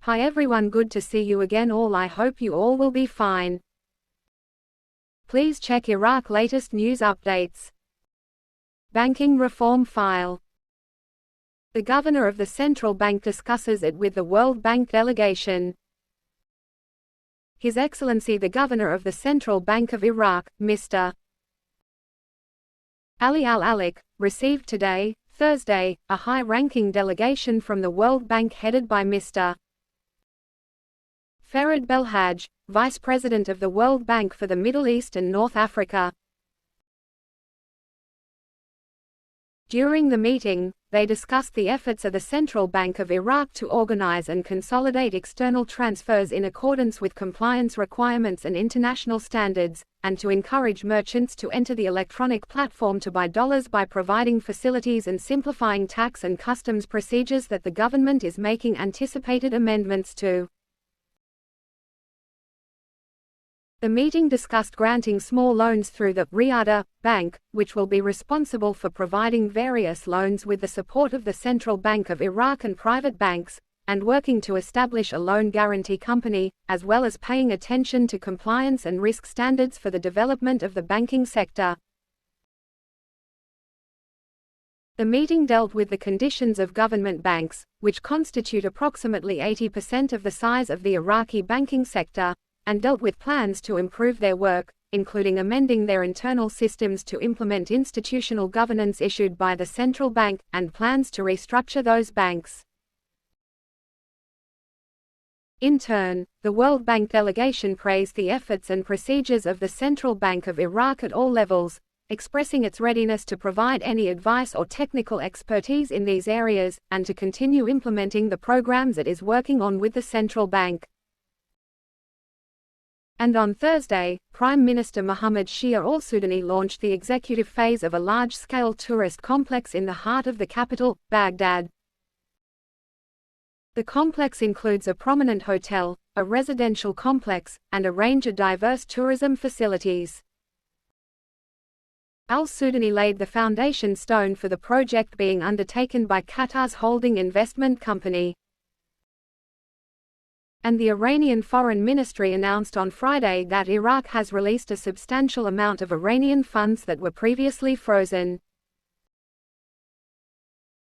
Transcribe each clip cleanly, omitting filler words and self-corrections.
Hi everyone, good to see you again all. I hope you all will be fine. Please check Iraq latest news updates. Banking reform file. The governor of the central bank discusses it with the World Bank delegation. His Excellency the Governor of the Central Bank of Iraq, Mr. Ali Al-Alaq, received today, Thursday, a high-ranking delegation from the World Bank headed by Mr. Farid Belhadj, Vice President of the World Bank for the Middle East and North Africa. During the meeting, they discussed the efforts of the Central Bank of Iraq to organize and consolidate external transfers in accordance with compliance requirements and international standards, and to encourage merchants to enter the electronic platform to buy dollars by providing facilities and simplifying tax and customs procedures that the government is making anticipated amendments to. The meeting discussed granting small loans through the Riyada Bank, which will be responsible for providing various loans with the support of the Central Bank of Iraq and private banks, and working to establish a loan guarantee company, as well as paying attention to compliance and risk standards for the development of the banking sector. The meeting dealt with the conditions of government banks, which constitute approximately 80% of the size of the Iraqi banking sector, and dealt with plans to improve their work, including amending their internal systems to implement institutional governance issued by the central bank, and plans to restructure those banks. In turn, the World Bank delegation praised the efforts and procedures of the Central Bank of Iraq at all levels, expressing its readiness to provide any advice or technical expertise in these areas, and to continue implementing the programs it is working on with the central bank. And on Thursday, Prime Minister Mohammed Shia al-Sudani launched the executive phase of a large-scale tourist complex in the heart of the capital, Baghdad. The complex includes a prominent hotel, a residential complex, and a range of diverse tourism facilities. Al-Sudani laid the foundation stone for the project being undertaken by Qatar's holding investment company. And the Iranian Foreign Ministry announced on Friday that Iraq has released a substantial amount of Iranian funds that were previously frozen.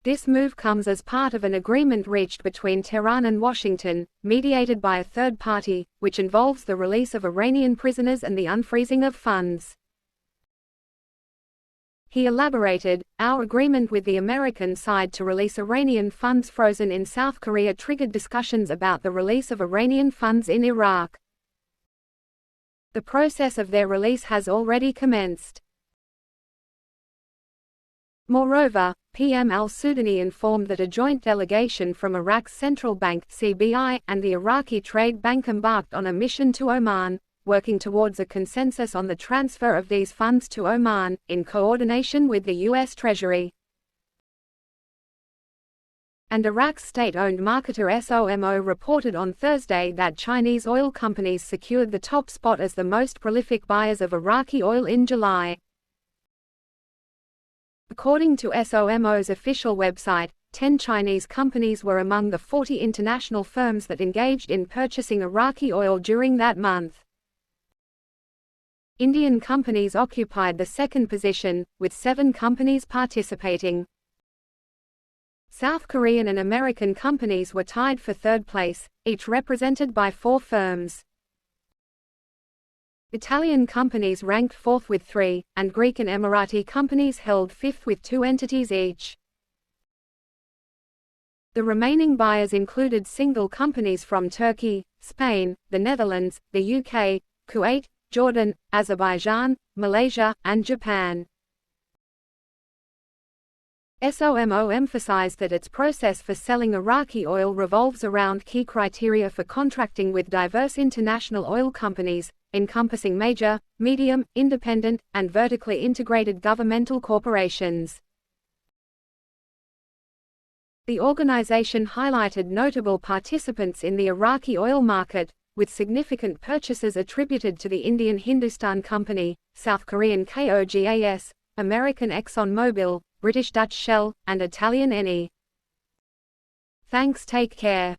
This move comes as part of an agreement reached between Tehran and Washington, mediated by a third party, which involves the release of Iranian prisoners and the unfreezing of funds. He elaborated, "Our agreement with the American side to release Iranian funds frozen in South Korea triggered discussions about the release of Iranian funds in Iraq. The process of their release has already commenced." Moreover, PM al-Sudani informed that a joint delegation from Iraq's central bank (CBI) and the Iraqi Trade Bank embarked on a mission to Oman, working towards a consensus on the transfer of these funds to Oman, in coordination with the US Treasury. And Iraq's state-owned marketer SOMO reported on Thursday that Chinese oil companies secured the top spot as the most prolific buyers of Iraqi oil in July. According to SOMO's official website, 10 Chinese companies were among the 40 international firms that engaged in purchasing Iraqi oil during that month. Indian companies occupied the second position, with 7 companies participating. South Korean and American companies were tied for third place, each represented by 4 firms. Italian companies ranked 4th with 3, and Greek and Emirati companies held 5th with 2 entities each. The remaining buyers included single companies from Turkey, Spain, the Netherlands, the UK, Kuwait, Jordan, Azerbaijan, Malaysia, and Japan. SOMO emphasized that its process for selling Iraqi oil revolves around key criteria for contracting with diverse international oil companies, encompassing major, medium, independent, and vertically integrated governmental corporations. The organization highlighted notable participants in the Iraqi oil market, with significant purchases attributed to the Indian Hindustan Company, South Korean KOGAS, American ExxonMobil, British Dutch Shell, and Italian Eni. Thanks, take care.